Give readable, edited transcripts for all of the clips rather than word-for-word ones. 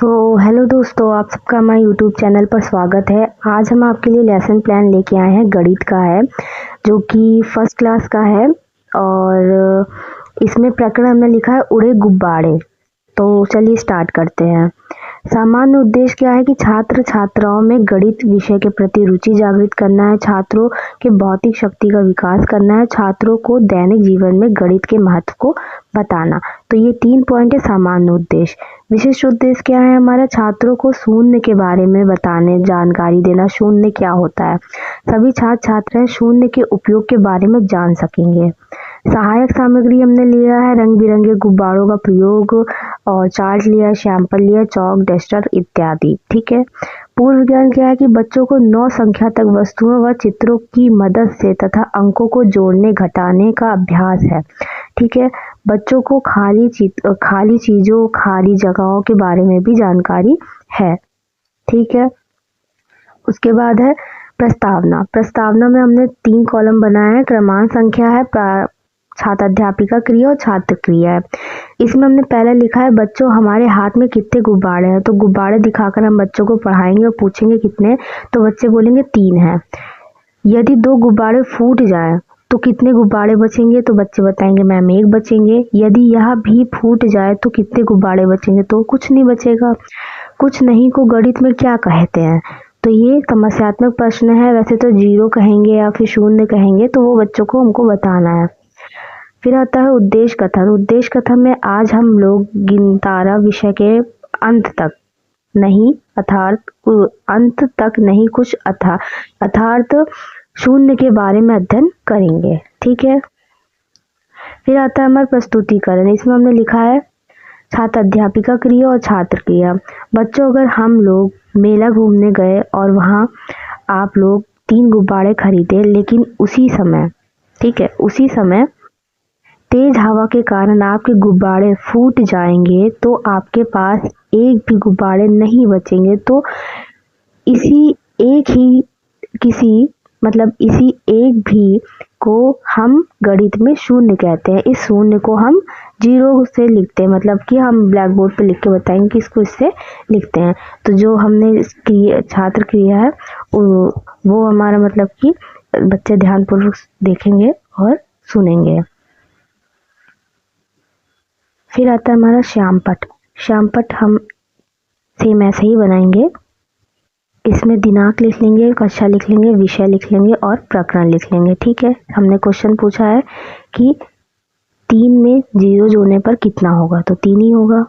Hello दोस्तों, आप सबका हमारे यूट्यूब चैनल पर स्वागत है। आज हम आपके लिए लेसन प्लान लेके आए हैं, गणित का है, जो कि फर्स्ट क्लास का है। और इसमें प्रकरण हमने लिखा है उड़े गुब्बारे। तो चलिए स्टार्ट करते हैं। सामान्य उद्देश्य क्या है कि छात्र छात्राओं में गणित विषय के प्रति रुचि जागृत करना है, छात्रों के बौद्धिक शक्ति का विकास करना है, छात्रों को दैनिक जीवन में गणित के महत्व को बताना। तो ये 3 पॉइंट है सामान्य उद्देश्य। विशिष्ट उद्देश्य क्या है हमारा? छात्रों को शून्य के बारे में बताने, जानकारी देना, शून्य क्या होता है। सभी छात्र छात्राएं शून्य के उपयोग के बारे में जान सकेंगे। सहायक सामग्री हमने लिया है रंग बिरंगे गुब्बारों का प्रयोग, और चार्ट लिया, शैंपल लिया, चौक, डस्टर इत्यादि। ठीक है। पूर्व ज्ञान क्या है कि बच्चों को 9 संख्या तक वस्तुओं व चित्रों की मदद से तथा अंकों को जोड़ने घटाने का अभ्यास है। ठीक है। बच्चों को खाली चीजों, खाली जगहों के बारे में भी जानकारी है। ठीक है। उसके बाद है प्रस्तावना। प्रस्तावना में हमने 3 कॉलम बनाए हैं। क्रमांक संख्या है, छात्र अध्यापिका क्रिया और छात्र क्रिया है। इसमें हमने पहले लिखा है बच्चों हमारे हाथ में कितने गुब्बारे हैं। तो गुब्बारे दिखाकर हम बच्चों को पढ़ाएंगे और पूछेंगे कितने, तो बच्चे बोलेंगे 3 हैं। यदि 2 गुब्बारे फूट जाए तो कितने गुब्बारे बचेंगे, तो बच्चे बताएंगे मैम 1 बचेंगे। यदि यह भी फूट जाए तो कितने गुब्बारे बचेंगे, तो कुछ नहीं बचेगा। कुछ नहीं को गणित में क्या कहते हैं? तो ये समस्यात्मक प्रश्न है। वैसे तो 0 कहेंगे या फिर 0 कहेंगे, तो वो बच्चों को हमको बताना है। फिर आता है उद्देश्य कथन। उद्देश्य कथन में आज हम लोग गिनतारा विषय के अंत तक नहीं, कुछ अर्थात 0 के बारे में अध्ययन करेंगे। ठीक है। फिर आता है हमारा प्रस्तुतिकरण। इसमें हमने लिखा है छात्र अध्यापिका क्रिया और छात्र क्रिया। बच्चों, अगर हम लोग मेला घूमने गए और वहाँ आप लोग 3 गुब्बारे खरीदे, लेकिन उसी समय तेज हवा के कारण आपके गुब्बारे फूट जाएंगे, तो आपके पास एक भी गुब्बारे नहीं बचेंगे। तो इसी एक भी को हम गणित में 0 कहते हैं। इस 0 को हम 0 से लिखते हैं, मतलब कि हम ब्लैक बोर्ड पे लिख के बताएंगे कि इसको इससे लिखते हैं। तो जो हमने छात्र क्रिया है वो हमारा मतलब कि बच्चे ध्यानपूर्वक देखेंगे और सुनेंगे। फिर आता है हमारा श्यामपट। श्यामपट हम सेम ऐसे ही बनाएंगे। इसमें दिनांक लिख लेंगे, कक्षा लिख लेंगे, विषय लिख लेंगे और प्रकरण लिख लेंगे। ठीक है। हमने क्वेश्चन पूछा है कि 3 में 0 जोड़ने पर कितना होगा, तो 3 ही होगा।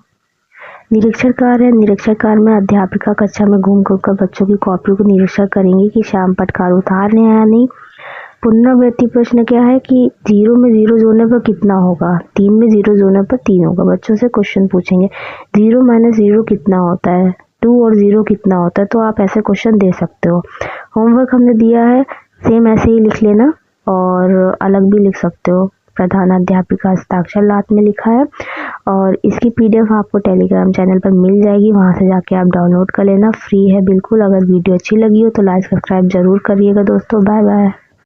निरीक्षण कार्य है। निरीक्षण कार्य में अध्यापिका कक्षा में घूम कर बच्चों की कॉपी को निरीक्षण करेंगे कि श्यामपट कार्य उतार रहे हैं या नहीं। पुनरावृत्ति प्रश्न क्या है कि 0 में 0 जोड़ने पर कितना होगा, 3 में 0 जोड़ने पर 3 होगा। बच्चों से क्वेश्चन पूछेंगे 0 - 0 कितना होता है, 2 और 0 कितना होता है। तो आप ऐसे क्वेश्चन दे सकते हो। होमवर्क हमने दिया है, सेम ऐसे ही लिख लेना और अलग भी लिख सकते हो। प्रधानाध्यापिका हस्ताक्षर लात में लिखा है, और इसकी PDF आपको टेलीग्राम चैनल पर मिल जाएगी। वहां से जाके आप डाउनलोड कर लेना, फ्री है बिल्कुल। अगर वीडियो अच्छी लगी हो तो लाइक सब्सक्राइब जरूर करिएगा दोस्तों। Bye bye.